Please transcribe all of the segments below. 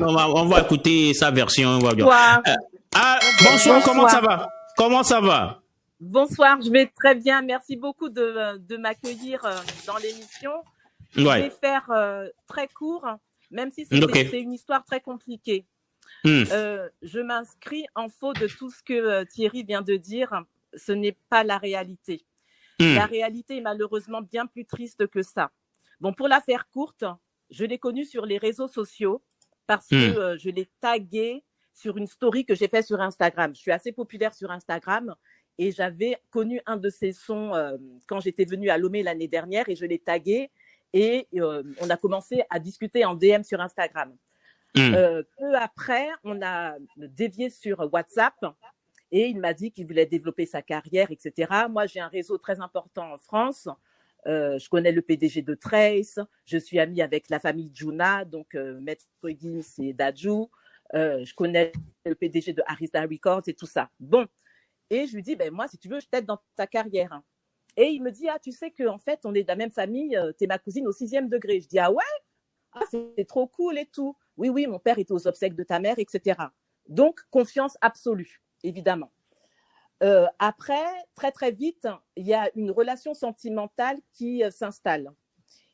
On va écouter sa version. On va bien. Bonsoir. Bonsoir, comment ça va? Comment ça va? Bonsoir, je vais très bien. Merci beaucoup de m'accueillir dans l'émission. Je vais faire très court, même si c'est une histoire très compliquée. Je m'inscris en faux de tout ce que Thierry vient de dire. Ce n'est pas la réalité. La réalité est malheureusement bien plus triste que ça. Bon, pour la faire courte, je l'ai connu sur les réseaux sociaux parce que je l'ai tagué sur une story que j'ai faite sur Instagram. Je suis assez populaire sur Instagram et j'avais connu un de ses sons quand j'étais venue à Lomé l'année dernière et je l'ai tagué et on a commencé à discuter en DM sur Instagram. Peu après, on a dévié sur WhatsApp et il m'a dit qu'il voulait développer sa carrière, etc. Moi, j'ai un réseau très important en France. Je connais le PDG de Trace. Je suis amie avec la famille Juna, donc Maître Gims et Dadju. Je connais le PDG de Arista Records et tout ça. Bon. Et je lui dis, moi, si tu veux, je t'aide dans ta carrière. Et il me dit, tu sais qu'en fait, on est de la même famille. T'es ma cousine au 6e degré. Je dis, ah ouais? C'est trop cool et tout. Oui, mon père était aux obsèques de ta mère, etc. Donc, confiance absolue, évidemment. Après, très, très vite, il y a une relation sentimentale qui s'installe.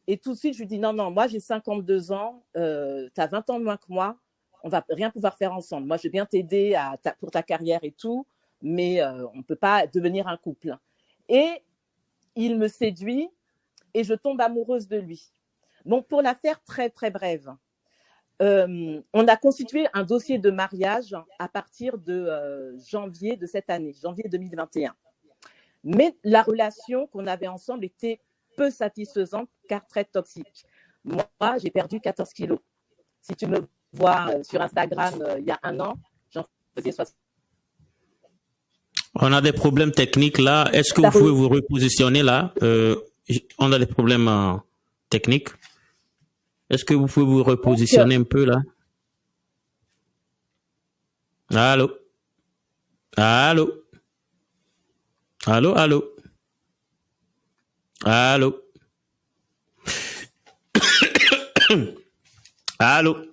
Et tout de suite, je lui dis, non, moi, j'ai 52 ans, tu as 20 ans de moins que moi, on ne va rien pouvoir faire ensemble. Moi, je vais bien t'aider pour ta carrière et tout, mais on ne peut pas devenir un couple. Et il me séduit et je tombe amoureuse de lui. Donc, pour la faire très, très brève, on a constitué un dossier de mariage à partir de janvier de cette année, janvier 2021. Mais la relation qu'on avait ensemble était peu satisfaisante car très toxique. Moi, j'ai perdu 14 kilos. Si tu me vois sur Instagram il y a un an, j'en faisais 60. On a des problèmes techniques là. Est-ce que vous pouvez vous repositionner là? On a des problèmes techniques. Est-ce que vous pouvez vous repositionner un peu là? Allô? Allô? Allô? Allô? Allô? Allô?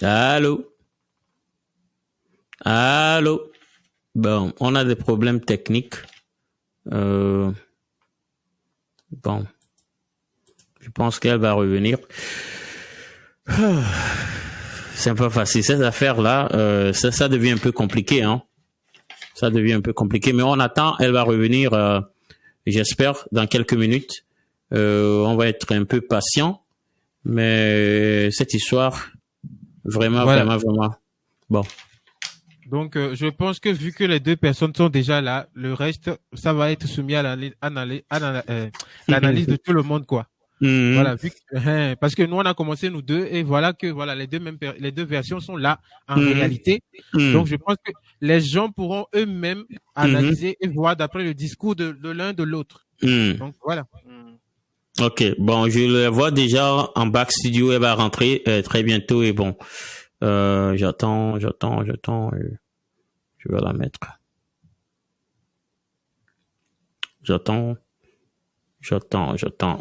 Allô? Allô? Bon, on a des problèmes techniques. Bon, je pense qu'elle va revenir. C'est pas facile. Cette affaire-là, ça devient un peu compliqué, hein. Ça devient un peu compliqué, mais on attend. Elle va revenir, j'espère, dans quelques minutes. On va être un peu patient, mais cette histoire, vraiment. Bon. Donc, je pense que vu que les deux personnes sont déjà là, le reste, ça va être soumis à l'analyse de tout le monde, quoi. Voilà, parce que nous on a commencé nous deux et voilà que les deux versions sont là en réalité. Donc je pense que les gens pourront eux-mêmes analyser et voir d'après le discours de l'un de l'autre. Donc voilà. Ok, bon, je la vois déjà en back studio, elle va rentrer très bientôt et bon, j'attends, je vais la mettre. J'attends,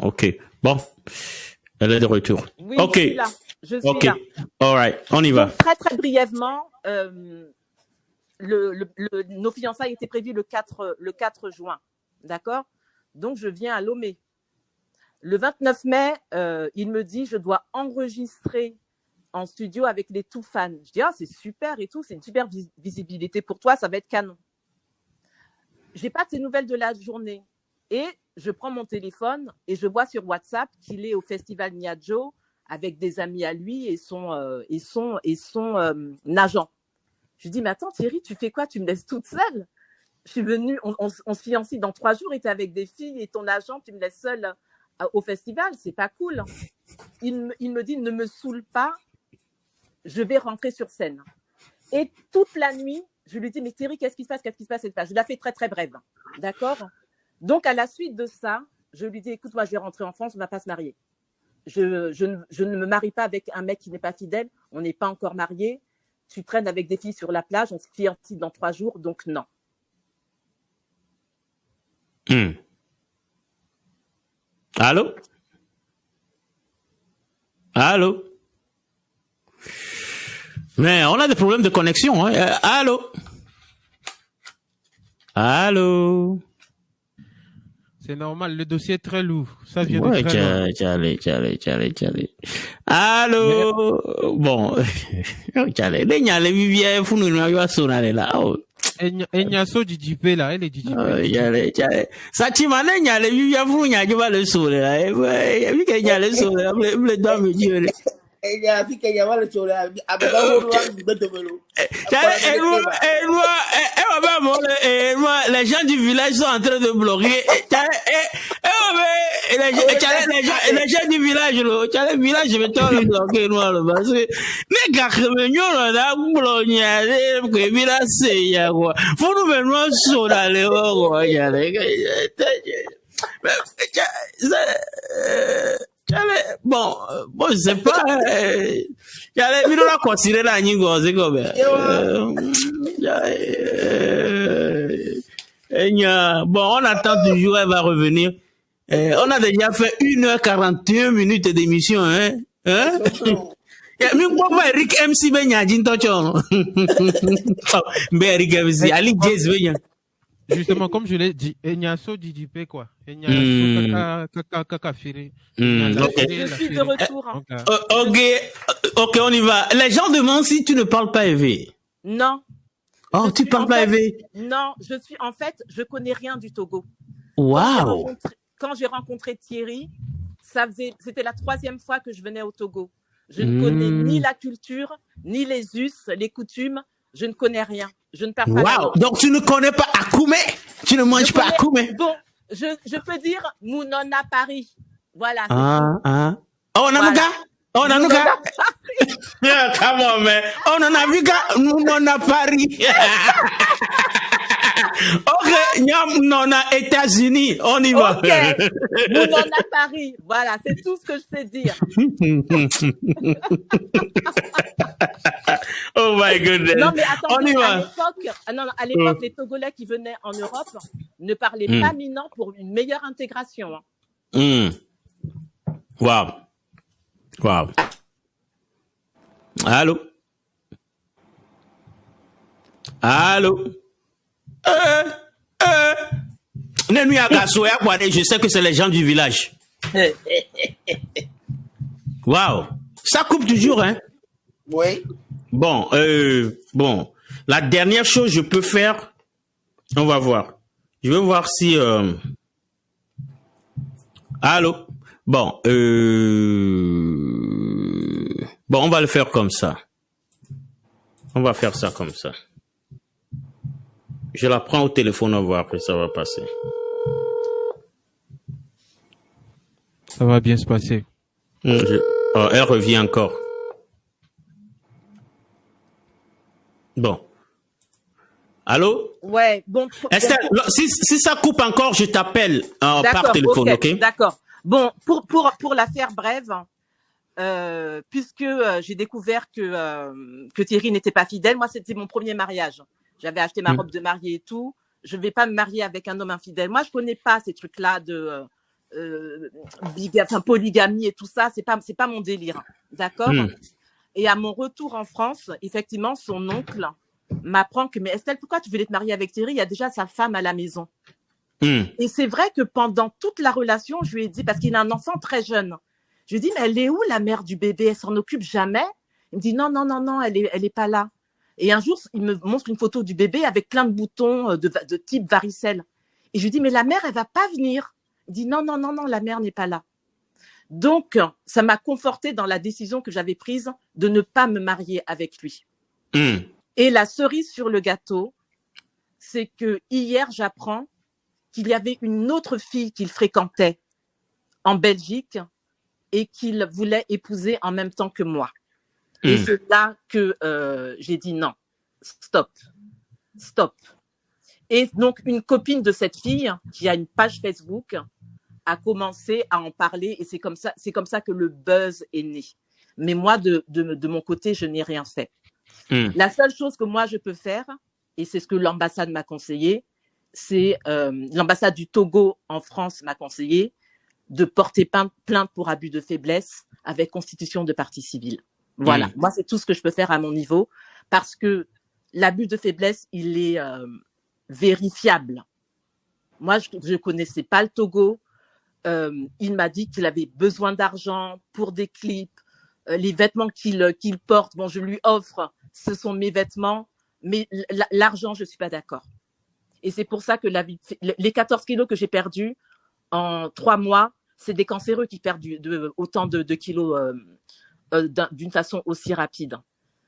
ok. Bon, elle est de retour. Oui, ok. Je suis là. là. All right, on y va. Donc, très, très brièvement, nos fiançailles étaient prévues le 4 juin. D'accord? Donc, je viens à Lomé. Le 29 mai, il me dit, je dois enregistrer en studio avec les tout fans. Je dis, c'est super et tout, c'est une super visibilité pour toi, ça va être canon. J'ai pas de ces nouvelles de la journée. Et je prends mon téléphone et je vois sur WhatsApp qu'il est au festival Niajo avec des amis à lui et son agent. Je dis, mais attends Thierry, tu fais quoi? Tu me laisses toute seule? Je suis venue, on se fiancie dans 3 jours et tu es avec des filles et ton agent, tu me laisses seule au festival, c'est pas cool. Il me dit, ne me saoule pas, je vais rentrer sur scène. Et toute la nuit, je lui dis, mais Thierry, qu'est-ce qui se passe? Je la fais très, très brève. D'accord? Donc, à la suite de ça, je lui dis, écoute, moi, je vais rentrer en France, on ne va pas se marier. Je ne me marie pas avec un mec qui n'est pas fidèle, on n'est pas encore mariés. Tu traînes avec des filles sur la plage, on se fiancie dans 3 jours, donc non. Allô? Allô? Mais on a des problèmes de connexion. Hein. Allô? Allô? C'est normal, le dossier est très lourd. Ça vient ouais, de très loin. Tchale. Allô? Bon. Tchale. Les nyale vivien fou nous n'avons pas sonné là. Et Nyaso DJP là, elle est DJP. Tchale. Ça tu m'as dit nyale vivien fou nous n'avons pas le sonné là. Ouais, oui que nyale sonné là, le doigt me dit. Et a fi que va le sonné avec les gens du village sont en train de bloquer. Les gens du village, le village, je vais te bloquer, parce que les gars, on a bloqué, que village, c'est, quoi. Faut nous mettre sur la léo, bon, je sais pas, j'allais la considérer la nigo, c'est comme, bon, on attend toujours, elle va revenir. On a déjà fait 1h41 d'émission, hein? Mais pourquoi Eric MC Benya Jintochon? Eric MC, Ali Jez Benya. Justement, comme je l'ai dit, Enyaso DJP quoi. Enyaso Kakafiri. Je suis de retour. Hein. Ok, on y va. Les gens demandent si tu ne parles pas éveillé. Non. Oh, tu parles pas éveillé? Non, en fait, je connais rien du Togo. Waouh. Quand j'ai rencontré Thierry, c'était la 3e fois que je venais au Togo. Je ne connais ni la culture, ni les us, les coutumes. Je ne connais rien. Je ne parle pas. Waouh! Donc tu ne connais pas Akoumé? Tu ne manges pas Akoumé? Bon, je peux dire Mounona Paris. Voilà. Oh, Nanuga? Oh, Nanuga? Yeah, come on, man. Oh, Nanaviga? Mounona Paris. Ok, Nona États-Unis, on y va. Ok, Mounona Paris, voilà, c'est tout ce que je sais dire. Oh my goodness. Non mais attendez, à l'époque, les Togolais qui venaient en Europe ne parlaient pas minant pour une meilleure intégration. Wow. Allô? Je sais que c'est les gens du village. Waouh. Ça coupe toujours, hein? Oui. Bon. La dernière chose que je peux faire, on va voir. Je vais voir si... Allô? Bon, on va le faire comme ça. On va faire ça comme ça. Je la prends au téléphone, on va voir, après ça va passer. Ça va bien se passer. Elle revient encore. Bon. Allô? Ouais, bon. Estelle, si ça coupe encore, je t'appelle par téléphone, ok? D'accord. Bon, pour la faire brève, puisque j'ai découvert que Thierry n'était pas fidèle, moi c'était mon premier mariage. J'avais acheté ma robe de mariée et tout. Je ne vais pas me marier avec un homme infidèle. Moi, je connais pas ces trucs-là de polygamie et tout ça. C'est pas mon délire, d'accord. Et à mon retour en France, effectivement, son oncle m'apprend que mais Estelle, pourquoi tu voulais te marier avec Thierry? Il y a déjà sa femme à la maison. Et c'est vrai que pendant toute la relation, je lui ai dit, parce qu'il a un enfant très jeune, je lui ai dit, mais elle est où la mère du bébé? Elle s'en occupe jamais? Il me dit, non, elle est pas là. Et un jour, il me montre une photo du bébé avec plein de boutons de type varicelle. Et je lui dis, mais la mère, elle va pas venir. Il dit, non, la mère n'est pas là. Donc, ça m'a confortée dans la décision que j'avais prise de ne pas me marier avec lui. Et la cerise sur le gâteau, c'est que hier, j'apprends qu'il y avait une autre fille qu'il fréquentait en Belgique et qu'il voulait épouser en même temps que moi. Et c'est là que j'ai dit non, stop. Et donc, une copine de cette fille, qui a une page Facebook, a commencé à en parler et c'est comme ça que le buzz est né. Mais moi, de mon côté, je n'ai rien fait. La seule chose que moi, je peux faire, et c'est ce que l'ambassade m'a conseillé, c'est l'ambassade du Togo en France m'a conseillé de porter plainte pour abus de faiblesse avec constitution de partie civile. Voilà. Moi, c'est tout ce que je peux faire à mon niveau parce que l'abus de faiblesse, il est vérifiable. Moi, je connaissais pas le Togo. Il m'a dit qu'il avait besoin d'argent pour des clips. Les vêtements qu'il porte, bon, je lui offre, ce sont mes vêtements, mais l'argent, je suis pas d'accord. Et c'est pour ça que les 14 kilos que j'ai perdus en 3 mois, c'est des cancéreux qui perdent autant de kilos d'une façon aussi rapide.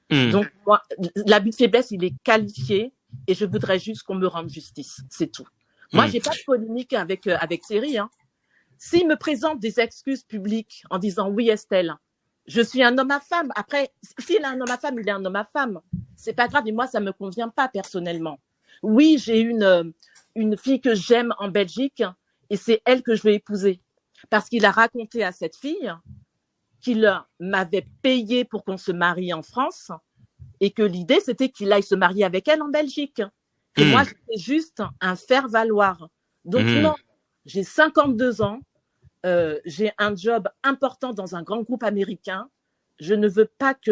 Donc, moi, l'abus de faiblesse, il est qualifié et je voudrais juste qu'on me rende justice. C'est tout. Moi, j'ai pas de polémique avec Thierry. Hein. S'il me présente des excuses publiques en disant oui, Estelle, je suis un homme à femme. Après, s'il est un homme à femme, il est un homme à femme. C'est pas grave. Et moi, ça me convient pas personnellement. Oui, j'ai une fille que j'aime en Belgique et c'est elle que je vais épouser. Parce qu'il a raconté à cette fille qu'il m'avait payé pour qu'on se marie en France et que l'idée, c'était qu'il aille se marier avec elle en Belgique. Et moi, c'était juste un faire-valoir. Donc non, j'ai 52 ans, j'ai un job important dans un grand groupe américain. Je ne veux pas que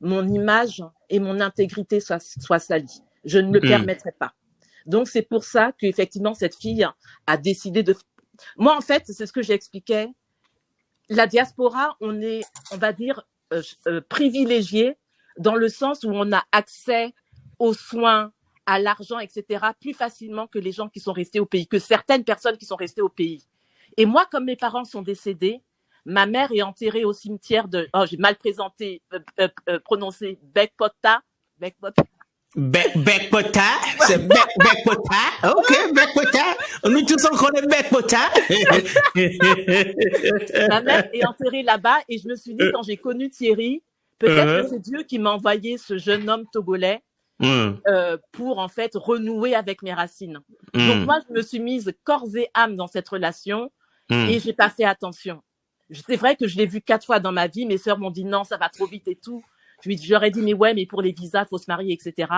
mon image et mon intégrité soient salies. Je ne le permettrai pas. Donc, c'est pour ça qu'effectivement, cette fille a décidé de... Moi, en fait, c'est ce que j'expliquais. La diaspora, on est, on va dire, privilégié dans le sens où on a accès aux soins, à l'argent, etc., plus facilement que les gens qui sont restés au pays, que certaines personnes qui sont restées au pays. Et moi, comme mes parents sont décédés, ma mère est enterrée au cimetière de... Oh, j'ai mal prononcé Bekpota. Bekpota, c'est Bekpota. Ok, Bekpota. Nous tous on connaît Bekpota. Ma mère est enterrée là-bas et je me suis dit quand j'ai connu Thierry, peut-être que c'est Dieu qui m'a envoyé ce jeune homme togolais pour en fait renouer avec mes racines. Donc moi je me suis mise corps et âme dans cette relation et j'ai pas fait attention. C'est vrai que je l'ai vu 4 fois dans ma vie. Mes sœurs m'ont dit non, ça va trop vite et tout. J'aurais dit, mais ouais, mais pour les visas, faut se marier, etc.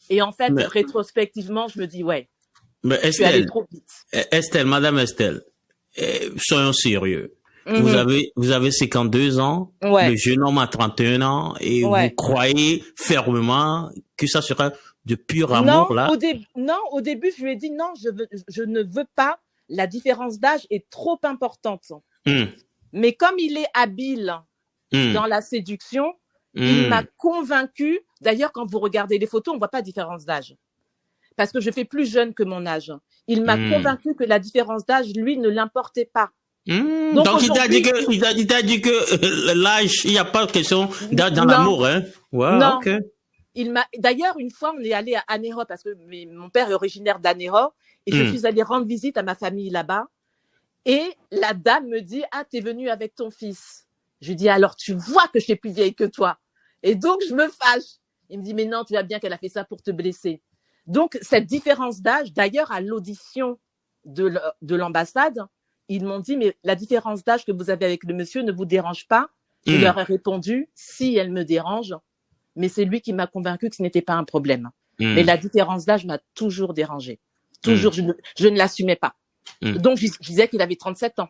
Et en fait, rétrospectivement, je me dis, ouais, je suis allée trop vite. Estelle, Madame Estelle, soyons sérieux. Vous avez 52 ans, le jeune homme a 31 ans, et vous croyez fermement que ça sera de pur amour, là? Non, au début, je lui ai dit, non, je ne veux pas. La différence d'âge est trop importante. Mais comme il est habile dans la séduction, il m'a convaincu. D'ailleurs, quand vous regardez les photos, on voit pas de différence d'âge. Parce que je fais plus jeune que mon âge. Il m'a convaincu que la différence d'âge, lui, ne l'importait pas. Donc il t'a dit que l'âge, il n'y a pas de question d'âge dans l'amour, hein? Ouais, non. Ok. D'ailleurs, une fois, on est allé à Anéro, parce que mon père est originaire d'Anéro, et je suis allée rendre visite à ma famille là-bas. Et la dame me dit, ah, t'es venue avec ton fils. Je lui dis, alors tu vois que je suis plus vieille que toi. Et donc, je me fâche. Il me dit, mais non, tu vois bien qu'elle a fait ça pour te blesser. Donc, cette différence d'âge, d'ailleurs, à l'audition de l'ambassade, ils m'ont dit, mais la différence d'âge que vous avez avec le monsieur ne vous dérange pas? Je leur ai répondu, si elle me dérange, mais c'est lui qui m'a convaincu que ce n'était pas un problème. Mais la différence d'âge m'a toujours dérangée. Toujours, je ne l'assumais pas. Donc, je disais qu'il avait 37 ans.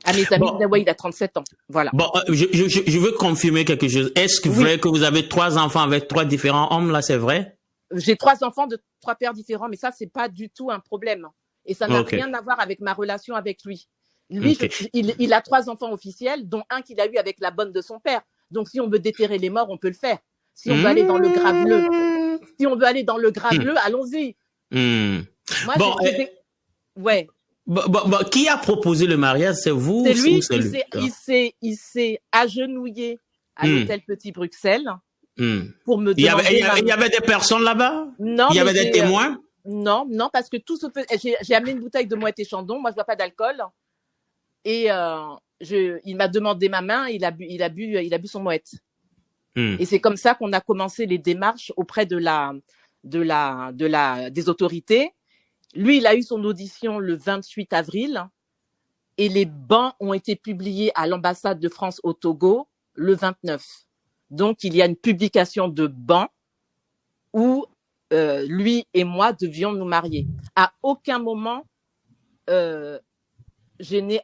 À mes amis, il a 37 ans. Voilà. Bon, je veux confirmer quelque chose. Est-ce vrai que vous avez 3 enfants avec 3 différents hommes, là, c'est vrai? J'ai 3 enfants de 3 pères différents, mais ça, c'est pas du tout un problème. Et ça n'a rien à voir avec ma relation avec lui. Lui, il a 3 enfants officiels, dont un qu'il a eu avec la bonne de son père. Donc, si on veut déterrer les morts, on peut le faire. Si on veut aller dans le graveleux, allons-y. Moi, ouais. Qui a proposé le mariage? C'est vous? C'est lui. Il s'est agenouillé à l'hôtel Petit Bruxelles pour me demander. Il y avait des personnes là-bas? Non. Il y avait des témoins? Non, parce que tout se fait. J'ai amené une bouteille de Moët et Chandon. Moi, je bois pas d'alcool. Et il m'a demandé ma main. Il a bu son Moët. Et c'est comme ça qu'on a commencé les démarches auprès des autorités. Lui, il a eu son audition le 28 avril et les bans ont été publiés à l'ambassade de France au Togo le 29. Donc, il y a une publication de bans où lui et moi devions nous marier. À aucun moment, j'ai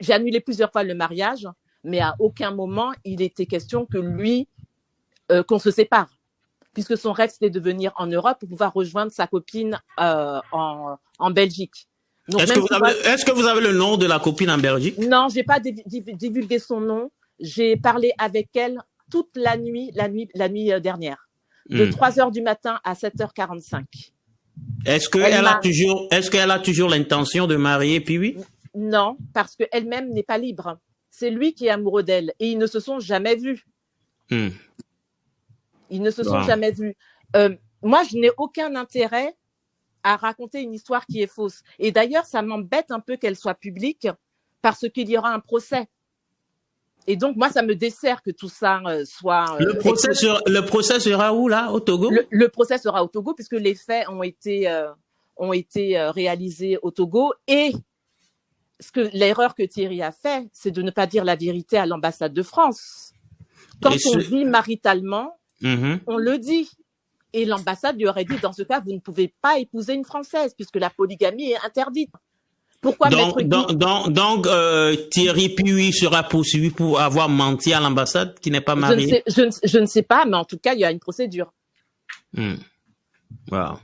annulé plusieurs fois le mariage Mais à aucun moment, il était question que lui, qu'on se sépare. Puisque son rêve, c'était de venir en Europe pour pouvoir rejoindre sa copine en Belgique. Est-ce que vous avez le nom de la copine en Belgique? Non, j'ai pas divulgué son nom. J'ai parlé avec elle toute la nuit dernière, de 3h du matin à 7h45. Est-ce qu'elle a toujours l'intention de marier Pee-wee? Non, parce qu'elle-même n'est pas libre. C'est lui qui est amoureux d'elle et ils ne se sont jamais vus. Ils ne se sont jamais vus. Moi, je n'ai aucun intérêt à raconter une histoire qui est fausse. Et d'ailleurs, ça m'embête un peu qu'elle soit publique parce qu'il y aura un procès. Et donc, moi, ça me dessert que tout ça soit... Le procès sera où, là, au Togo? Le procès sera au Togo puisque les faits ont été réalisés au Togo. Et l'erreur que Thierry a fait, c'est de ne pas dire la vérité à l'ambassade de France. Quand on vit maritalement, on le dit. Et l'ambassade lui aurait dit, dans ce cas, vous ne pouvez pas épouser une Française puisque la polygamie est interdite. Pourquoi donc Thierry Pee-wee sera poursuivi pour avoir menti à l'ambassade qui n'est pas marié? Je ne sais pas, mais en tout cas, il y a une procédure. Wow.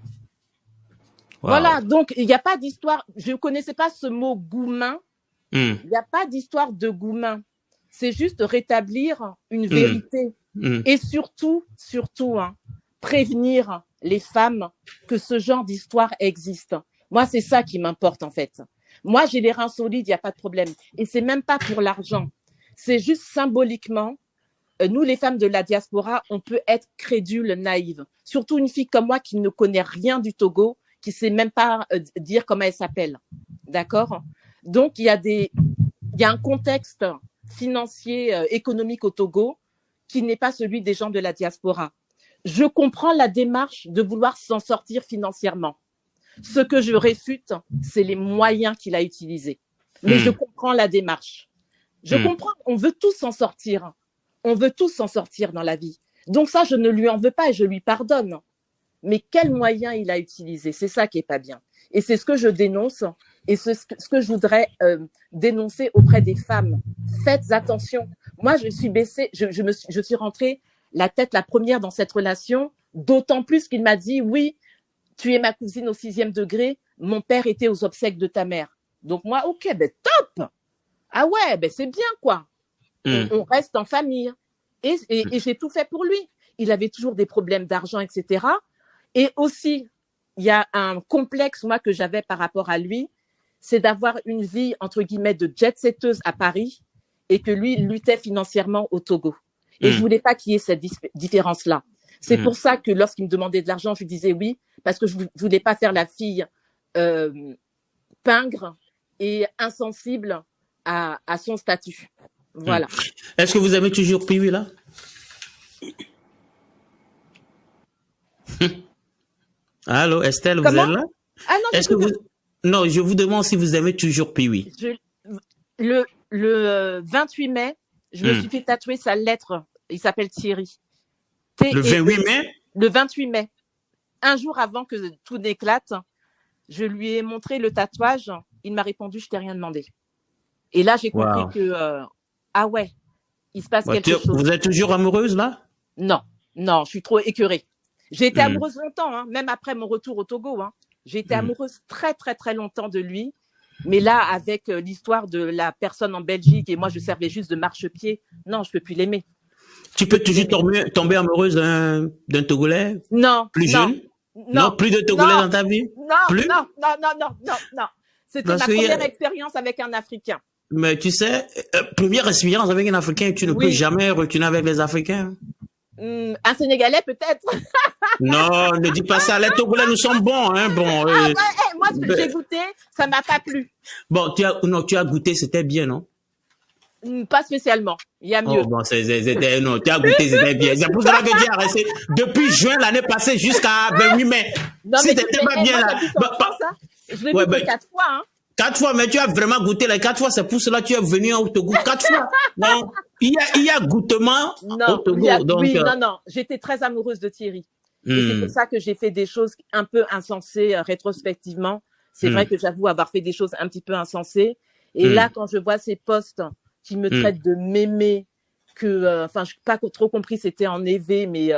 Voilà, donc il n'y a pas d'histoire. Je ne connaissais pas ce mot goumin. Il n'y a pas d'histoire de goumin. C'est juste rétablir une vérité. Et surtout, prévenir les femmes que ce genre d'histoire existe. Moi, c'est ça qui m'importe en fait. Moi, j'ai les reins solides, il n'y a pas de problème. Et c'est même pas pour l'argent. C'est juste symboliquement, nous, les femmes de la diaspora, on peut être crédules, naïves. Surtout une fille comme moi qui ne connaît rien du Togo, qui sait même pas dire comment elle s'appelle. D'accord? Donc, il y a un contexte financier, économique au Togo qui n'est pas celui des gens de la diaspora. Je comprends la démarche de vouloir s'en sortir financièrement. Ce que je réfute, c'est les moyens qu'il a utilisés. Mais je comprends la démarche. Je comprends, on veut tous s'en sortir. On veut tous s'en sortir dans la vie. Donc ça, je ne lui en veux pas et je lui pardonne. Mais quels moyens il a utilisés? C'est ça qui est pas bien. Et c'est ce que je dénonce et ce que je voudrais dénoncer auprès des femmes. Faites attention. Moi, je suis baissée, je suis rentrée la tête la première dans cette relation, d'autant plus qu'il m'a dit, oui, tu es ma cousine au 6e degré, mon père était aux obsèques de ta mère. Donc moi, ok, ben top. Ah ouais, ben c'est bien quoi. On reste en famille. Et j'ai tout fait pour lui. Il avait toujours des problèmes d'argent, etc. Et aussi, il y a un complexe, moi, que j'avais par rapport à lui, c'est d'avoir une vie, entre guillemets, de jet-setteuse à Paris et que lui luttait financièrement au Togo. Et je voulais pas qu'il y ait cette différence-là. C'est pour ça que lorsqu'il me demandait de l'argent, je lui disais oui, parce que je voulais pas faire la fille pingre et insensible à son statut. Voilà. Est-ce que vous aimez toujours Pee-wee là? Allô, Estelle, vous êtes là? Ah non, Non, je vous demande si vous aimez toujours Pee-wee. Le 28 mai, je me suis fait tatouer sa lettre. Il s'appelle Thierry. Le 28 mai? Le 28 mai. Un jour avant que tout n'éclate, je lui ai montré le tatouage. Il m'a répondu, je t'ai rien demandé. Et là, j'ai compris que, ah ouais, il se passe quelque chose. Vous êtes toujours amoureuse, là? Non, je suis trop écœurée. J'ai été amoureuse longtemps, hein, même après mon retour au Togo. Hein. J'ai été amoureuse très, très, très longtemps de lui. Mais là, avec l'histoire de la personne en Belgique, et moi, je servais juste de marchepied, non, je peux plus l'aimer. Tu peux toujours tomber amoureuse d'un Togolais? Non. Plus jeune? Non, plus de Togolais dans ta vie? Non. C'était ma première expérience avec un Africain. Mais tu sais, première expérience avec un Africain, tu ne peux jamais retourner avec les Africains. Un Sénégalais peut-être. Non, ne dis pas ça. Les Togolais, nous sommes bons, hein. Bon. Moi, ce que j'ai goûté, ça m'a pas plu. Bon, tu as goûté, c'était bien, non? Pas spécialement. Il y a mieux. Oh, bon, non, tu as goûté, c'était bien. C'est pour ça que j'ai arrêté depuis juin l'année passée jusqu'à 28 mai. Non, si c'était pas bien là. Je l'ai goûté 4 fois, hein. 4 fois, mais tu as vraiment goûté les 4 fois, c'est pour cela que tu es venu au Togo 4 fois. Non, il y a goûtement au Togo. Non, j'étais très amoureuse de Thierry. Et c'est pour ça que j'ai fait des choses un peu insensées rétrospectivement. C'est vrai que j'avoue avoir fait des choses un petit peu insensées. Et là, quand je vois ses posts qui me traite de mémé, que, enfin, je n'ai pas trop compris, c'était en éveil, mais,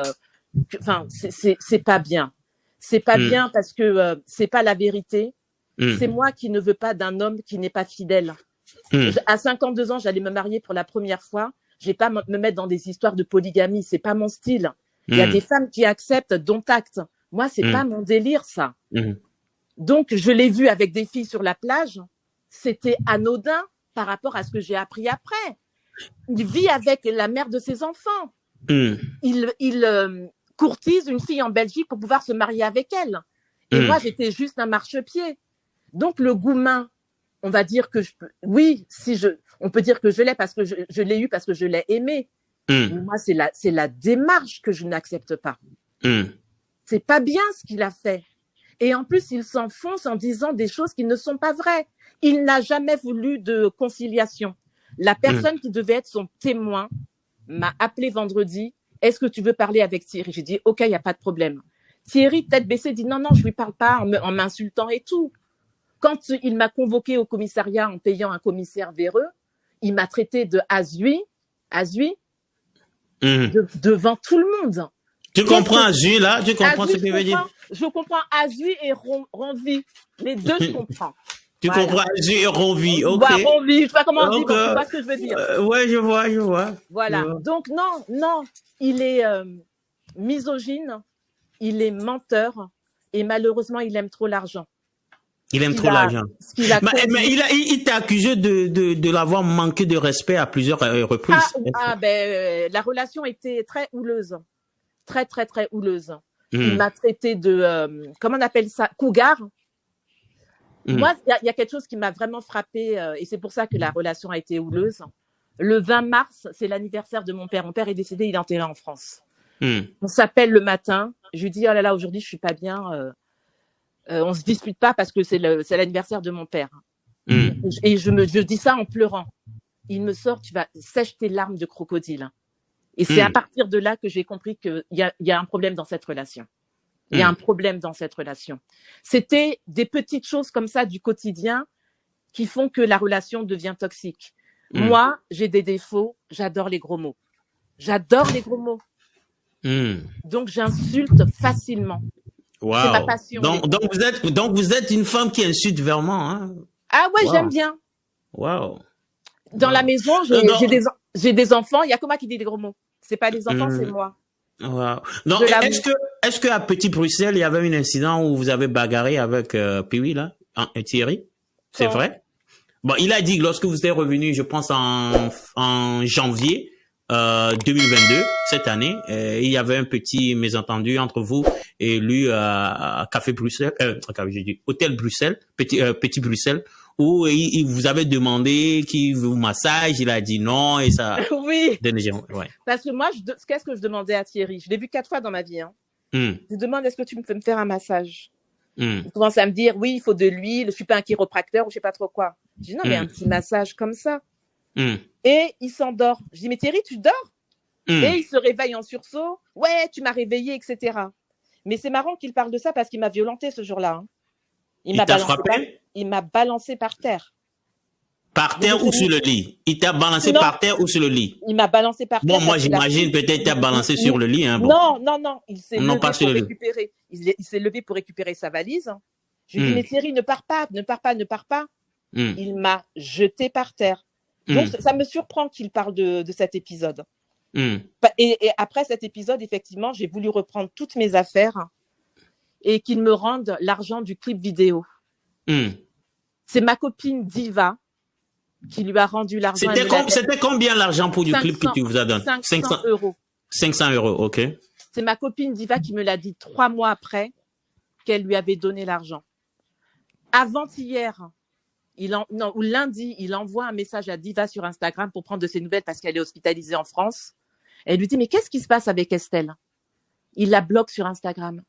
enfin, c'est pas bien. C'est pas bien parce que c'est pas la vérité. C'est moi qui ne veux pas d'un homme qui n'est pas fidèle. À 52 ans, j'allais me marier pour la première fois. Je vais pas me mettre dans des histoires de polygamie. C'est pas mon style. Il y a des femmes qui acceptent, dont acte. Moi, c'est pas mon délire, ça. Donc, je l'ai vu avec des filles sur la plage. C'était anodin par rapport à ce que j'ai appris après. Il vit avec la mère de ses enfants. Il courtise une fille en Belgique pour pouvoir se marier avec elle. Et moi, j'étais juste un marchepied. Donc, le goumin, on va dire que oui, on peut dire que je l'ai parce que je l'ai eu parce que je l'ai aimé. Moi, c'est la démarche que je n'accepte pas. C'est pas bien ce qu'il a fait. Et en plus, il s'enfonce en disant des choses qui ne sont pas vraies. Il n'a jamais voulu de conciliation. La personne qui devait être son témoin m'a appelé vendredi. Est-ce que tu veux parler avec Thierry? J'ai dit, OK, il n'y a pas de problème. Thierry, tête baissée, dit non, je lui parle pas en m'insultant et tout. Quand il m'a convoqué au commissariat en payant un commissaire véreux, il m'a traité de Azui, devant tout le monde. Tu comprends Azui, là? Tu comprends ce qu'il veut dire? Je comprends Azui et Ronvi. Les deux, je comprends. Tu comprends Azui et Ronvi, OK. Ronvi, je sais pas comment on dit, mais tu vois ce que je veux dire. Ouais, je vois. Voilà. Donc, non, il est misogyne, il est menteur, et malheureusement, il aime trop l'argent. Il aime trop l'argent. Mais il t'a accusé de l'avoir manqué de respect à plusieurs reprises. La relation était très houleuse. Très, très, très houleuse. Il m'a traité de, comment on appelle ça, cougar. Moi, il y a quelque chose qui m'a vraiment frappée, et c'est pour ça que la relation a été houleuse. Le 20 mars, c'est l'anniversaire de mon père. Mon père est décédé, il est enterré en France. On s'appelle le matin. Je lui dis, oh là là, aujourd'hui, je suis pas bien. On se dispute pas parce que c'est l'anniversaire de mon père. Et je dis ça en pleurant. Il me sort, tu vas sèche tes larmes de crocodile. Et c'est à partir de là que j'ai compris qu'il y a un problème dans cette relation. Il y a un problème dans cette relation. C'était des petites choses comme ça du quotidien qui font que la relation devient toxique. Moi, j'ai des défauts, j'adore les gros mots. Donc, j'insulte facilement. Wow. C'est ma passion. Donc vous êtes une femme qui insulte vraiment, hein? Ah ouais, j'aime bien. Wow. Dans la maison, j'ai des enfants, il y a que moi qui dis des gros mots. C'est pas les enfants, c'est moi. Wow. Donc, est-ce que à Petit Bruxelles, il y avait un incident où vous avez bagarré avec Piwi, là, Thierry? C'est vrai? Bon, il a dit que lorsque vous êtes revenu, je pense en janvier 2022, cette année, il y avait un petit mésentendu entre vous et lui à Café Bruxelles, Hôtel Bruxelles, Petit Bruxelles, où il vous avait demandé qu'il vous massage, il a dit non et ça. Oui. Ouais. Parce que moi, qu'est-ce que je demandais à Thierry? Je l'ai vu 4 fois dans ma vie. Hein. Je demande, est-ce que tu peux me faire un massage? Il commence à me dire, oui, il faut de l'huile, je suis pas un chiropracteur ou je sais pas trop quoi. Je dis non, mais un petit massage comme ça. Et il s'endort. Je dis, mais Thierry, tu dors? Et il se réveille en sursaut. Ouais, tu m'as réveillé, etc. Mais c'est marrant qu'il parle de ça parce qu'il m'a violenté ce jour-là. Hein. Il t'a frappé? Il m'a balancé par terre. Par terre ou sur le lit? Il t'a balancé par terre ou sur le lit? Il m'a balancé par terre. Bon, moi, j'imagine peut-être il t'a balancé sur le lit. Hein, bon. Non. Il s'est levé pour récupérer. Il s'est levé pour récupérer sa valise. Je lui ai dit, mais Thierry, ne pars pas. Il m'a jeté par terre. Donc, ça me surprend qu'il parle de cet épisode. Et après cet épisode, effectivement, j'ai voulu reprendre toutes mes affaires et qu'il me rende l'argent du clip vidéo. C'est ma copine Diva qui lui a rendu l'argent. C'était combien l'argent pour du clip que tu vous as donné? 500 €. 500 €, ok. C'est ma copine Diva qui me l'a dit 3 mois après qu'elle lui avait donné l'argent. Avant-hier, ou lundi, il envoie un message à Diva sur Instagram pour prendre de ses nouvelles parce qu'elle est hospitalisée en France. Elle lui dit, mais qu'est-ce qui se passe avec Estelle? Il la bloque sur Instagram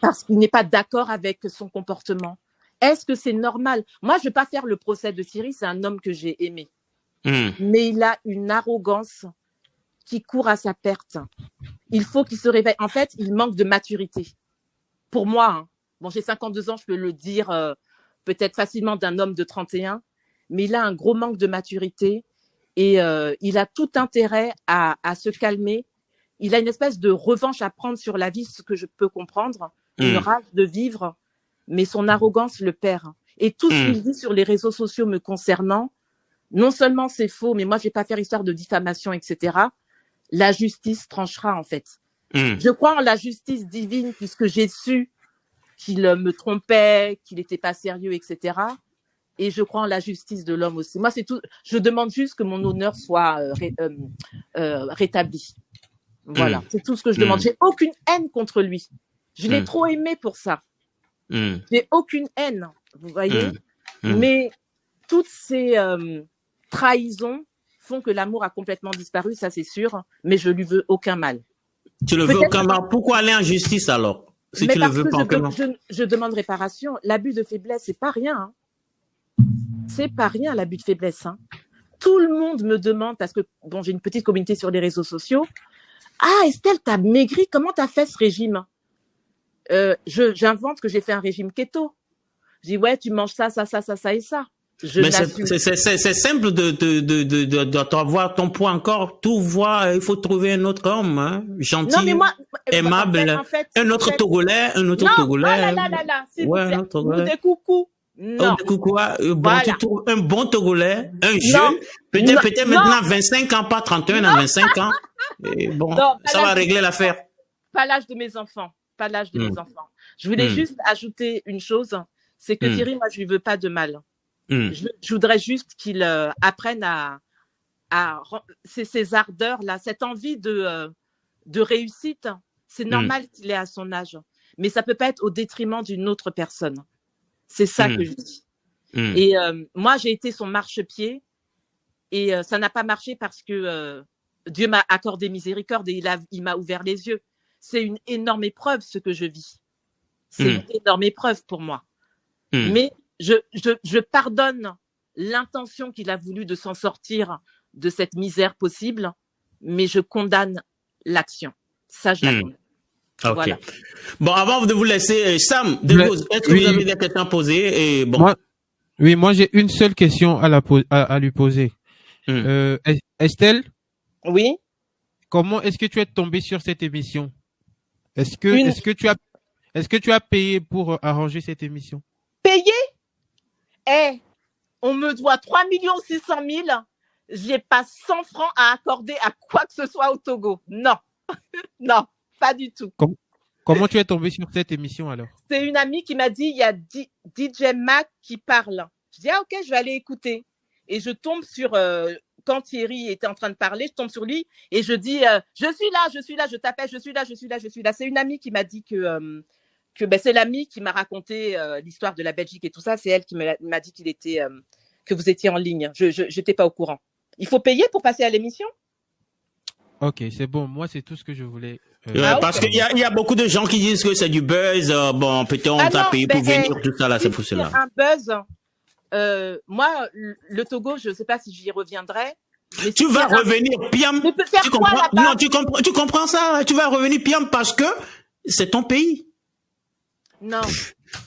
parce qu'il n'est pas d'accord avec son comportement. Est-ce que c'est normal? Moi, je ne vais pas faire le procès de Thierry, c'est un homme que j'ai aimé. Mais il a une arrogance qui court à sa perte. Il faut qu'il se réveille. En fait, il manque de maturité. Pour moi, hein. Bon, j'ai 52 ans, je peux le dire peut-être facilement d'un homme de 31, mais il a un gros manque de maturité et il a tout intérêt à se calmer. Il a une espèce de revanche à prendre sur la vie, ce que je peux comprendre, une rage de vivre, mais son arrogance le perd. Et tout ce qu'il dit sur les réseaux sociaux me concernant, non seulement c'est faux, mais moi je vais pas faire histoire de diffamation, etc. La justice tranchera en fait. Je crois en la justice divine puisque j'ai su qu'il me trompait, qu'il n'était pas sérieux, etc. Et je crois en la justice de l'homme aussi. Moi, c'est tout. Je demande juste que mon honneur soit rétabli. Voilà, c'est tout ce que je demande. J'ai aucune haine contre lui. Je l'ai trop aimé pour ça. J'ai aucune haine, vous voyez. Mais toutes ces trahisons font que l'amour a complètement disparu, ça c'est sûr. Mais je lui veux aucun mal. Tu le veux aucun mal. Pourquoi aller en justice alors? Si mais tu parce le veux pas je demande réparation. L'abus de faiblesse, c'est pas rien. Hein. C'est pas rien l'abus de faiblesse. Hein. Tout le monde me demande, parce que bon, j'ai une petite communauté sur les réseaux sociaux. Ah, Estelle, t'as maigri, comment t'as fait ce régime? J'invente que j'ai fait un régime keto. Je dis, ouais, tu manges ça et ça. Mais c'est simple d'avoir ton poids encore. Tout voit, il faut trouver un autre homme, hein, gentil, non, mais moi, aimable, en fait, un autre Togolais, non, Togolais. S'il vous plaît. Ou des coucous. Non. Des coucous, bon, tu trouves un bon Togolais, un jeune, peut-être maintenant 25 ans, pas 31 ans, 25 ans. Et bon, non, ça va régler l'affaire. Pas l'âge de mes enfants. Pas l'âge de mes enfants. Je voulais juste ajouter une chose, c'est que Thierry, moi, je lui veux pas de mal. Je voudrais juste qu'il apprenne à ces ardeurs-là, cette envie de réussite. C'est normal qu'il ait à son âge, mais ça peut pas être au détriment d'une autre personne. C'est ça que je dis. Et moi, j'ai été son marchepied et ça n'a pas marché parce que Dieu m'a accordé miséricorde et il m'a ouvert les yeux. C'est une énorme épreuve ce que je vis. C'est une énorme épreuve pour moi. Mais je pardonne l'intention qu'il a voulu de s'en sortir de cette misère possible, mais je condamne l'action. Ça, je la condamne. Ok. Voilà. Bon, avant de vous laisser, Sam, est-ce que vous avez des questions à poser? Et bon. Moi j'ai une seule question à lui poser. Estelle? Oui. Comment est-ce que tu es tombée sur cette émission? Est-ce que tu as payé pour arranger cette émission? Payé? On me doit 3 600 000. J'ai pas 100 francs à accorder à quoi que ce soit au Togo. Non. Non, pas du tout. Comment tu es tombée sur cette émission alors? C'est une amie qui m'a dit, il y a DJ Mac qui parle. Je dis, ah ok, je vais aller écouter. Et je tombe sur, quand Thierry était en train de parler, je tombe sur lui et je dis, je suis là, je t'appelle, je suis là. C'est une amie qui m'a dit que c'est l'amie qui m'a raconté l'histoire de la Belgique et tout ça. C'est elle qui m'a dit que vous étiez en ligne. Je n'étais pas au courant. Il faut payer pour passer à l'émission? Ok, c'est bon. Moi, c'est tout ce que je voulais. Parce qu'il y a beaucoup de gens qui disent que c'est du buzz. Bon, peut-être on t'a payé pour venir, tout ça là, c'est pour cela. Un buzz. Moi, le Togo, je ne sais pas si j'y reviendrai. Mais tu vas revenir piam. Tu comprends? Non, tu comprends ça? Tu vas revenir piam parce que c'est ton pays. Non.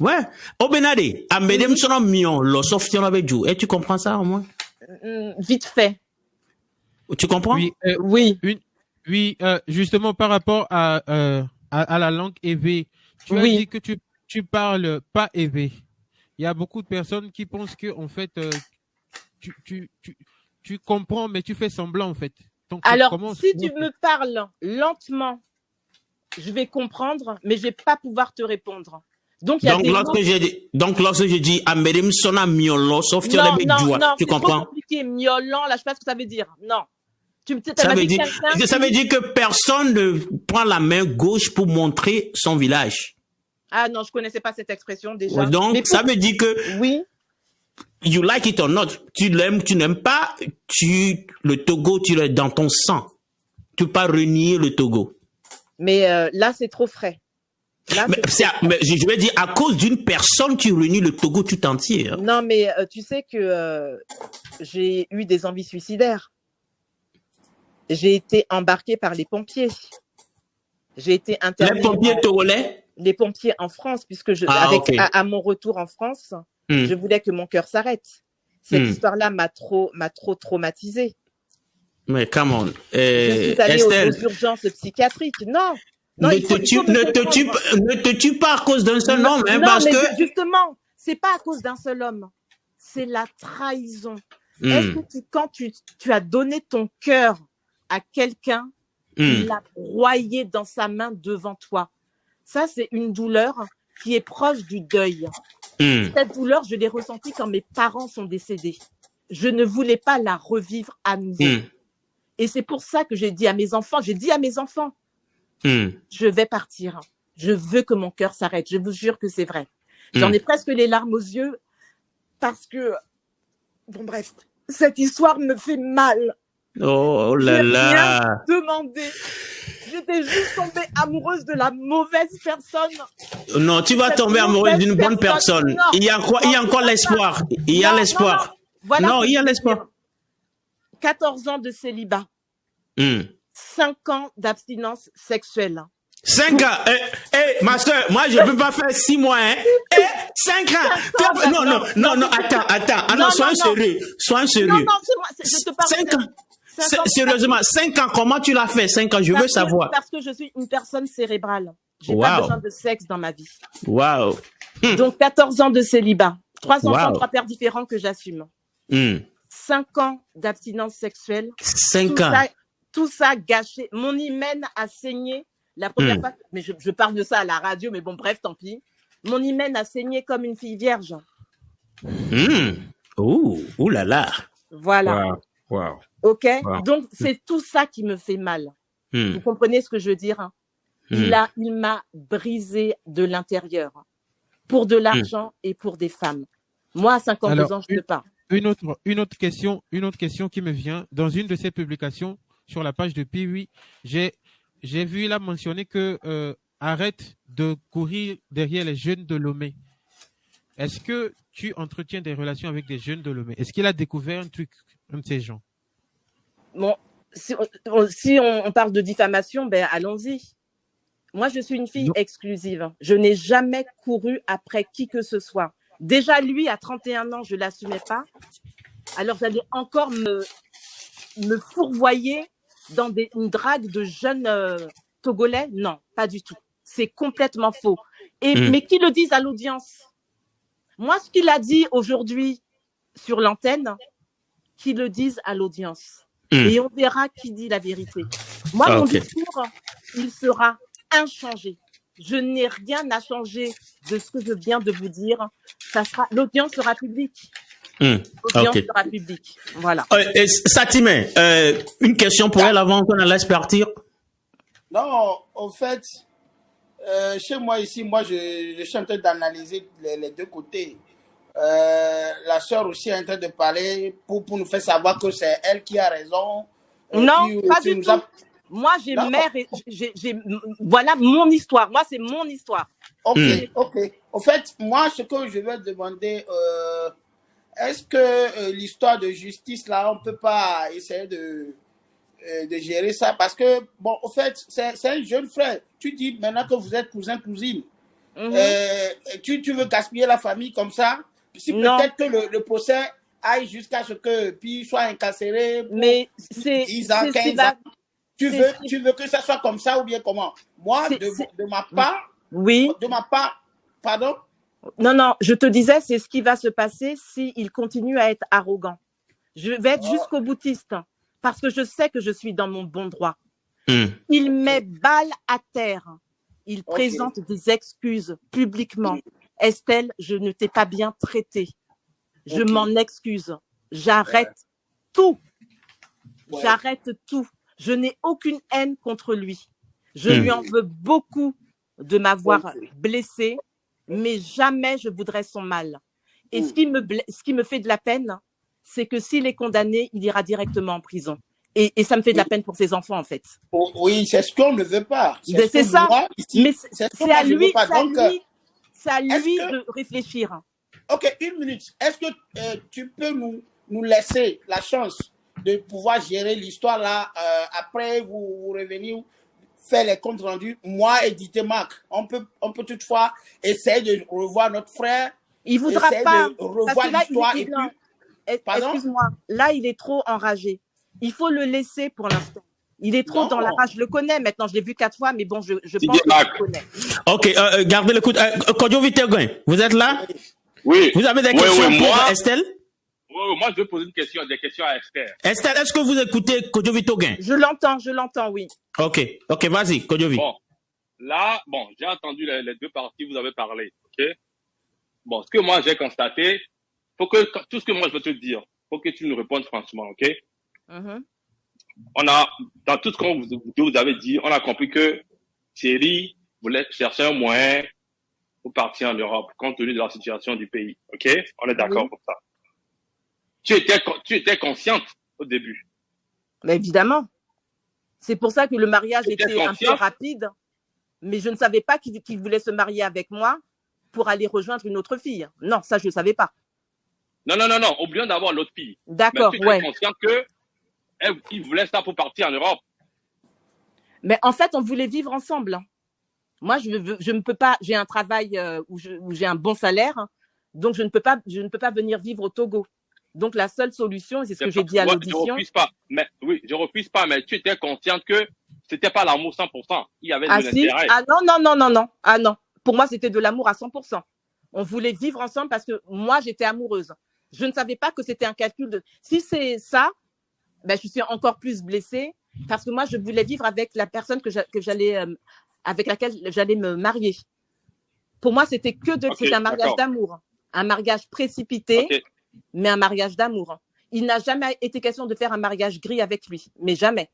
Ouais. Au Benade, à Medem Sonom Mion, le software avec Jou. Et tu comprends ça au moins? Vite fait. Tu comprends? Oui. Oui, justement par rapport à la langue EV, tu as dit que tu parles pas EV. Il y a beaucoup de personnes qui pensent que en fait tu comprends mais tu fais semblant en fait. Donc, alors si tu me parles lentement, je vais comprendre mais je vais pas pouvoir te répondre. Donc lorsque je dis Amerim sona miolo sauf tu as tu comprends? C'est compliqué, miolan là, je sais pas ce que ça veut dire. Non. Ça veut dire que personne ne prend la main gauche pour montrer son village. Ah non, je connaissais pas cette expression déjà. Donc, ça veut dire que oui. You like it or not, tu l'aimes, tu n'aimes pas, le Togo, tu l'as dans ton sang. Tu peux pas renier le Togo. Mais là, c'est trop frais. Là, mais je vais dire, à cause d'une personne, tu renies le Togo tout entier. Hein. Non, mais tu sais que j'ai eu des envies suicidaires. J'ai été embarquée par les pompiers. J'ai été interviewée. Les pompiers togolais? Les pompiers en France, puisque à mon retour en France, je voulais que mon cœur s'arrête. Cette histoire-là m'a trop traumatisée. Mais come on. Je suis allée aux urgences psychiatriques. Non. Ne te tue pas à cause d'un seul homme, hein, parce que justement, c'est pas à cause d'un seul homme. C'est la trahison. Est-ce que quand tu as donné ton cœur à quelqu'un, il l'a broyé dans sa main devant toi? Ça, c'est une douleur qui est proche du deuil. Cette douleur, je l'ai ressentie quand mes parents sont décédés. Je ne voulais pas la revivre à nouveau. Et c'est pour ça que j'ai dit à mes enfants, je vais partir. Je veux que mon cœur s'arrête. Je vous jure que c'est vrai. J'en ai presque les larmes aux yeux parce que, bon bref, cette histoire me fait mal. Oh là là. J'ai rien demandé. J'étais juste tombée amoureuse de la mauvaise personne. Non, tu vas tomber amoureuse d'une bonne personne. Non, il y a encore l'espoir. Il y a l'espoir. Non, il y a l'espoir. 14 ans de célibat. 5 ans d'abstinence sexuelle. 5 ans. Ma soeur, moi je ne peux pas faire 6 mois. 5 ans. Non, attends. Non, sois sérieux. Non, c'est moi. Je te parle 5 ans. Sérieusement, 5 ans, comment tu l'as fait? 5 ans, je veux savoir. Parce que je suis une personne cérébrale. J'ai pas besoin de sexe dans ma vie. Waouh. Donc 14 ans de célibat. 3 enfants, 3 pères différents que j'assume. 5 ans d'abstinence sexuelle. 5 ans. Tout ça gâché. Mon hymen a saigné la première fois. Mais je parle de ça à la radio, mais bon, bref, tant pis. Mon hymen a saigné comme une fille vierge. Ouh là là. Voilà. Wow. OK? Donc, c'est tout ça qui me fait mal. Vous comprenez ce que je veux dire? Hein? Il m'a brisé de l'intérieur pour de l'argent et pour des femmes. Moi, à 52 ans, je ne peux pas. Une autre question qui me vient. Dans une de ces publications sur la page de Piwi, j'ai vu là mentionner que arrête de courir derrière les jeunes de Lomé. Est-ce que tu entretiens des relations avec des jeunes de Lomé? Est-ce qu'il a découvert un truc, un de ces gens? Bon, si on parle de diffamation, ben allons-y. Moi, je suis une fille exclusive. Je n'ai jamais couru après qui que ce soit. Déjà, lui, à 31 ans, je ne l'assumais pas. Alors, j'allais encore me fourvoyer dans une drague de jeunes Togolais. Non, pas du tout. C'est complètement faux. Mais qu'ils le disent à l'audience. Moi, ce qu'il a dit aujourd'hui sur l'antenne, qu'ils le disent à l'audience. Et on verra qui dit la vérité. Moi, mon discours, il sera inchangé. Je n'ai rien à changer de ce que je viens de vous dire. L'audience sera publique. L'audience sera publique. Voilà. Satimé, une question pour elle avant qu'on la laisse partir. Non, en fait, chez moi ici, je suis en train d'analyser les deux côtés. La sœur aussi est en train de parler pour nous faire savoir que c'est elle qui a raison. Non, pas du tout. Moi, j'ai mère et voilà mon histoire. Moi, c'est mon histoire. Ok. En fait, moi, ce que je vais demander, est-ce que l'histoire de justice, là, on ne peut pas essayer de gérer ça? Parce que, bon, en fait, c'est un jeune frère. Tu dis maintenant que vous êtes cousin-cousine. Tu veux gaspiller la famille comme ça? Si peut-être que le procès aille jusqu'à ce que Pi soit incarcéré pour 10 ans, 15 ans. Tu veux que ça soit comme ça ou bien comment? Moi, de ma part, de ma part, pardon? Non, je te disais, c'est ce qui va se passer s'il continue à être arrogant. Je vais être jusqu'au boutiste parce que je sais que je suis dans mon bon droit. Il met balle à terre. Il présente des excuses publiquement. Estelle, je ne t'ai pas bien traité. Je m'en excuse. J'arrête tout. J'arrête tout. Je n'ai aucune haine contre lui. Je lui en veux beaucoup de m'avoir blessé, mais jamais je voudrais son mal. Et ce qui me fait de la peine, c'est que s'il est condamné, il ira directement en prison. Et ça me fait de la peine pour ses enfants, en fait. Oui, c'est ce qu'on ne veut pas. C'est ça. Mais c'est à lui de réfléchir. Ok, une minute. Est-ce que tu peux nous laisser la chance de pouvoir gérer l'histoire là, après vous revenir faire les comptes rendus, moi et Dité Marc, on peut toutefois essayer de revoir notre frère. Il voudra pas. De revoir l'histoire et puis Excuse-moi, là, il est trop enragé. Il faut le laisser pour l'instant. Il est trop dans la rage. Je le connais maintenant, je l'ai vu 4 fois, mais bon, je pense que je le connais. Ok, gardez l'écoute. Kodjo Vitegoin, vous êtes là? Oui. Vous avez des questions pour Estelle? Oui, moi, je veux poser des questions à Estelle. Estelle, est-ce que vous écoutez Kodjo Vitegoin? Je l'entends, oui. Ok, vas-y, Kodjo Vitegoin. Bon, là, j'ai entendu les deux parties, vous avez parlé, ok? Bon, ce que moi, j'ai constaté, tout ce que moi, je veux te dire, faut que tu nous répondes franchement, ok? Dans tout ce que vous avez dit, on a compris que Thierry voulait chercher un moyen pour partir en Europe, compte tenu de la situation du pays, ok? On est d'accord pour ça. Tu étais consciente au début. Mais évidemment. C'est pour ça que le mariage était un peu rapide. Mais je ne savais pas qu'il voulait se marier avec moi pour aller rejoindre une autre fille. Non, ça, je ne savais pas. Non. Oublions d'avoir l'autre fille. D'accord, mais tu étais conscient qu'il voulait ça pour partir en Europe. Mais en fait, on voulait vivre ensemble. Moi, je ne peux pas. J'ai un travail où j'ai un bon salaire. Donc, je ne peux pas venir vivre au Togo. Donc, la seule solution, c'est ce que j'ai dit à l'audition. Je refuse pas, mais tu étais consciente que c'était pas l'amour 100%. Il y avait de l'intérêt. Ah non. Ah non. Pour moi, c'était de l'amour à 100%. On voulait vivre ensemble parce que moi, j'étais amoureuse. Je ne savais pas que c'était un calcul de. Si c'est ça, ben, je suis encore plus blessée parce que moi, je voulais vivre avec la personne avec laquelle j'allais me marier. Pour moi, c'était un mariage d'amour. Un mariage précipité. Mais un mariage d'amour. Il n'a jamais été question de faire un mariage gris avec lui, mais jamais.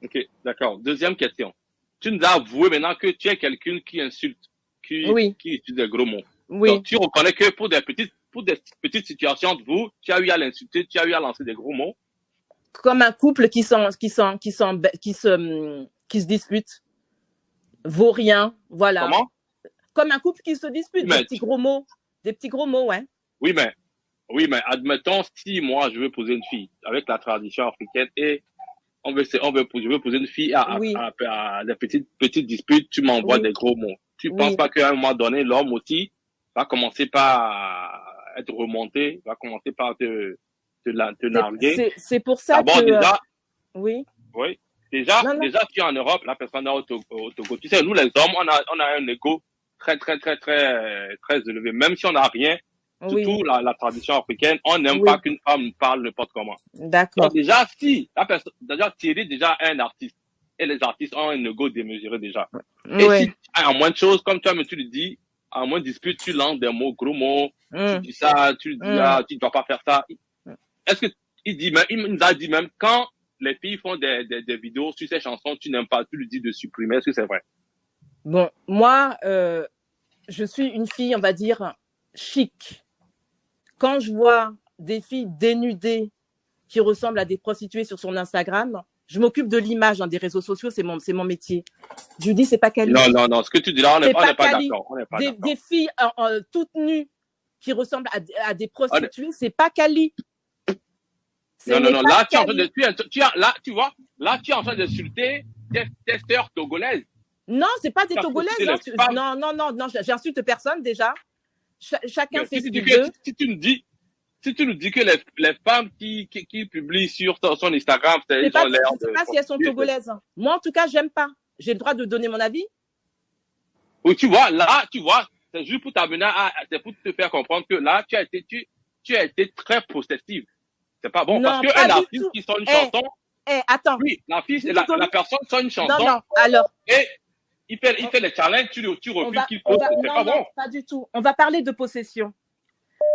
Ok, d'accord. Deuxième question. Tu nous as avoué maintenant que tu es quelqu'un qui insulte, qui utilise des gros mots. Oui. Donc, tu reconnais que pour des petites situations entre vous, tu as eu à l'insulter, tu as eu à lancer des gros mots. Comme un couple qui se dispute. Vaut rien, voilà. Comment? Comme un couple qui se dispute, des petits gros mots, ouais. Oui, mais admettons, si moi, je veux poser une fille avec la tradition africaine et je veux poser une fille à des petites disputes, tu m'envoies des gros mots. Tu penses pas qu'à un moment donné, l'homme aussi va commencer par être remonté, va commencer par te narguer. C'est pour ça que... Déjà, oui. Déjà, tu es en Europe, la personne est au Togo. Tu sais, nous, les hommes, on a un ego très, très, très, très, très élevé. Même si on n'a rien, surtout la tradition africaine, on n'aime pas qu'une femme nous parle n'importe comment. D'accord. Donc déjà, Thierry déjà est un artiste. Et les artistes ont un ego démesuré déjà. Et si, en moins de choses, comme toi, tu le dis, en moins de disputes, tu lances des mots, gros mots, tu dis ça, tu dis, tu ne dois pas faire ça. Est-ce que, il nous a dit même, quand les filles font des vidéos sur ces chansons, tu n'aimes pas, tu lui dis de supprimer. Est-ce que c'est vrai? Bon, moi, je suis une fille, on va dire, chic. Quand je vois des filles dénudées qui ressemblent à des prostituées sur son Instagram, je m'occupe de l'image des réseaux sociaux, c'est mon métier. Je dis, c'est pas quali. Non, ce que tu dis là, on n'est pas d'accord. Des filles toutes nues qui ressemblent à des prostituées, c'est pas quali. Non, là, tu es en train d'insulter des sœurs togolaises. Non, c'est pas des togolaises. Non, j'insulte personne déjà. Chacun fait ce qu'il veut. Si tu nous dis que les femmes qui publient sur son Instagram, je ne sais pas si elles sont togolaises. Moi, en tout cas, j'aime pas. J'ai le droit de donner mon avis. Oui, tu vois, c'est juste pour t'amener c'est pour te faire comprendre que là, tu as été très possessive. C'est pas bon, parce qu'un artiste qui sort une chanson. Attends. Oui, la personne sort une chanson. Non, alors. Et il fait les challenges, tu refuses qu'il pose. C'est pas bon. Non, pas du tout. On va parler de possession.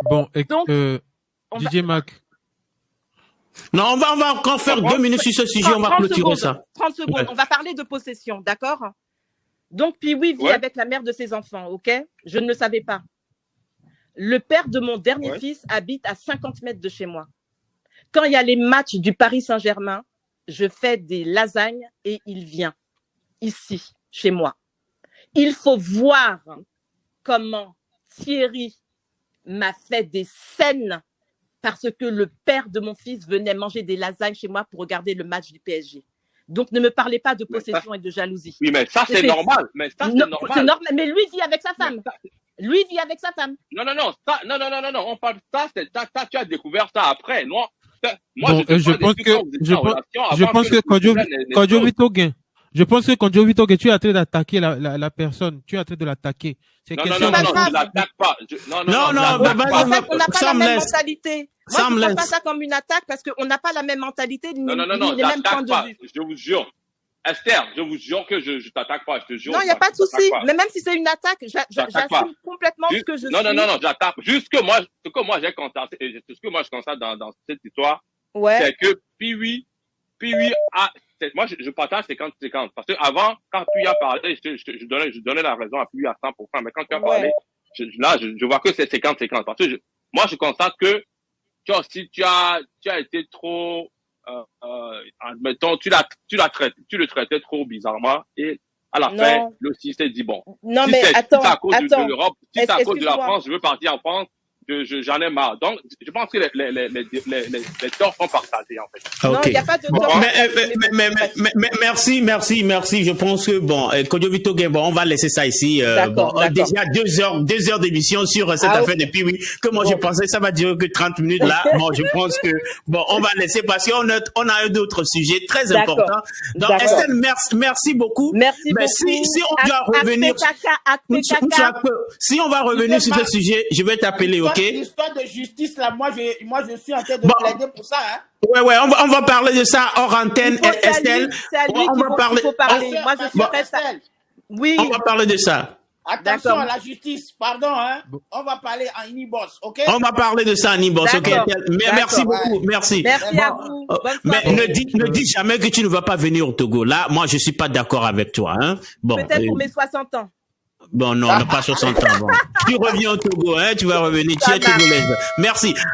Bon, DJ Mac. Non, on va encore faire 2 minutes sur ce sujet, on va clôturer ça. 30 secondes, ouais. On va parler de possession, d'accord? Donc, puis oui, vit avec la mère de ses enfants, ok? Je ne le savais pas. Le père de mon dernier fils habite à 50 mètres de chez moi. Quand il y a les matchs du Paris Saint-Germain, je fais des lasagnes et il vient ici, chez moi. Il faut voir comment Thierry m'a fait des scènes parce que le père de mon fils venait manger des lasagnes chez moi pour regarder le match du PSG. Donc, ne me parlez pas de possession et de jalousie. Oui, mais ça, c'est normal. C'est normal, mais lui vit avec sa femme. Lui vit avec sa femme. Non, on parle ça, tu as découvert ça après, non? Moi, bon, je pense que quand Jovito Gain, tu es en train d'attaquer la personne, tu es en train de l'attaquer. Non, je l'attaque pas. Non, on n'a pas la même mentalité. Moi, je ne prends pas ça comme une attaque parce qu'on n'a pas la même mentalité, ni les mêmes points de vue. Je vous jure. Esther, je vous jure que je t'attaque pas, je te jure. Non, il n'y a pas de souci. Mais même si c'est une attaque, j'assume complètement ce que je suis. Non, j'attaque. Juste que moi, ce que moi j'ai constaté, ce que moi je constate dans cette histoire, c'est que Pee-wee moi je partage 50-50. Parce que avant, quand Pee-wee a parlé, je donnais la raison à Pee-wee à 100%. Mais quand tu as parlé, je vois que c'est 50-50. Parce que moi je constate que tu as été trop, admettons, tu le traitais trop bizarrement et à la fin, le aussi s'est dit bon. Non, mais attends, c'est à cause de l'Europe, si c'est à cause de la France, je veux partir en France, j'en ai marre. Donc, je pense que les torts sont partagés, en fait. Non, il n'y a pas de tort. Merci. Je pense que, bon, Kodjovito Gain, bon, on va laisser ça ici. Déjà 2 heures d'émission sur cette affaire de Pee-wee, que moi, je pensais que ça va durer que 30 minutes là. Bon, je pense que, bon, on va laisser parce qu'on a d'autres sujets très importants. Donc, Estelle, merci beaucoup. Merci beaucoup. Si on doit revenir, si on va revenir sur ce sujet, je vais t'appeler, ok? L'histoire de justice, là, moi, je suis en train de plaider pour ça, hein. Ouais, on va parler de ça hors antenne, Estelle. C'est à lui qu'il faut parler. Moi, je suis prête à... Oui. On va parler de ça. Attention à la justice, pardon, hein. On va parler en Inibos, ok? On va parler de ça en Inibos, ok? Merci beaucoup, merci. Merci à vous. Mais ne dis jamais que tu ne vas pas venir au Togo. Là, moi, je suis pas d'accord avec toi, hein. Bon. Peut-être pour mes 60 ans. Bon, non, pas 60 ans. Bon. Tu reviens au Togo, hein, tu vas revenir, tu es togolaise. Merci.